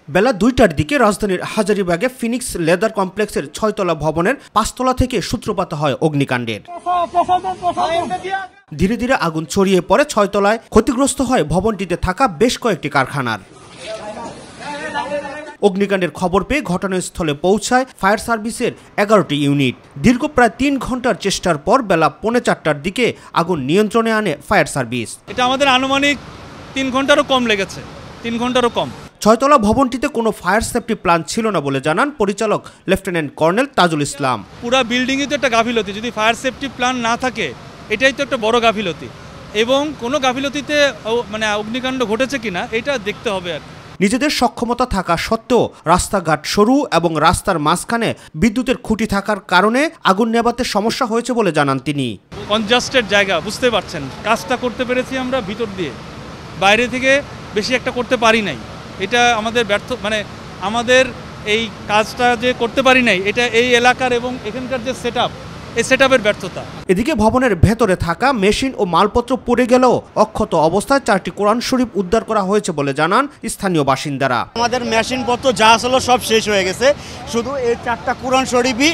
বেলা ২টার দিকে রাজধানীর হাজারীবাগে Phoenix leather কমপ্লেক্সের ৬তলা ভবনের ৫তলা থেকে সূত্রপাত হয় অগ্নিকাণ্ডের। ধীরে ধীরে আগুন ছড়িয়ে পড়ে ৬তলায়, ক্ষতিগ্রস্ত হয় ভবনটিতে থাকা বেশ কয়েকটি কারখানার। অগ্নিকাণ্ডের খবর পেয়ে ঘটনাস্থলে পৌঁছায় ফায়ার সার্ভিসের ১১টি ইউনিট। দীর্ঘ প্রায় ৩ ঘন্টার চেষ্টার পর বেলা ৪:৩০টার দিকে আগুন নিয়ন্ত্রণে আনে ফায়ার সার্ভিস। এটা আমাদের আনুমানিক ৩ ঘন্টারও কম লেগেছে, ৩ ঘন্টারও কম। ৬তলা ভবনটিতে কোনো ফায়ার সেফটি প্ল্যান ছিল না বলে জানান পরিচালক লেফটেন্যান্ট কর্নেল তাজুল ইসলাম। পুরা বিল্ডিংই তো একটা গাফিলতি, যদি ফায়ার সেফটি প্ল্যান না থাকে এটাই তো একটা বড় গাফিলতি, এবং কোনো গাফিলতিতে মানে অগ্নিকাণ্ড ঘটেছে কিনা এটা দেখতে হবে আর। নিজেদের সক্ষমতা থাকা সত্ত্বেও রাস্তাঘাট সরু এবং রাস্তার মাঝখানে বিদ্যুতের খুঁটি থাকার কারণে আগুন নেভাতে সমস্যা হয়েছে বলে জানান তিনি। কনজাস্টেড জায়গা, বুঝতে পারছেন, কাজটা করতে পেরেছি আমরা ভিতর দিয়ে, বাইরে থেকে বেশি একটা করতে পারি নাই। এটা আমাদের ব্যর্থ, মানে আমাদের এই কাজটা যে করতে পারি নাই এটা এই এলাকার এবং এখানকার যে সেটআপ, এই সেটআপের ব্যর্থতা। এদিকে ভবনের ভেতরে থাকা মেশিন ও মালপত্র পড়ে গেলেও অক্ষত অবস্থায় 4টি কোরআন শরীফ উদ্ধার করা হয়েছে বলে জানান স্থানীয় বাসিন্দারা। আমাদের মেশিনপত্র যা আসলে সব শেষ হয়ে গেছে, শুধু এই 4টা কোরআন শরীফই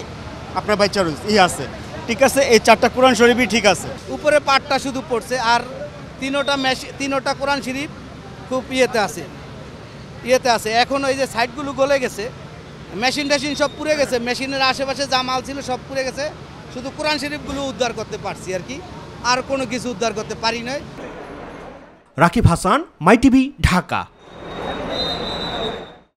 আপনার বাচ্চার আছে, ঠিক আছে, এই 4টা কোরআন শরীফই ঠিক আছে। উপরে পাটটা শুধু পড়ছে, আর তিনোটা কোরআন শরীফ খুব ইয়েতে আছে। এখন ওই যে সাইডগুলো গলে গেছে, মেশিন সব পুড়ে গেছে, মেশিনের আশেপাশে যা মাল ছিল সব পুড়ে গেছে, শুধু কোরআন শরীফগুলো উদ্ধার করতে পারছি আর কি, আর কোনো কিছু উদ্ধার করতে পারি নাই। রাকিব হাসান, মাই টিভি, ঢাকা।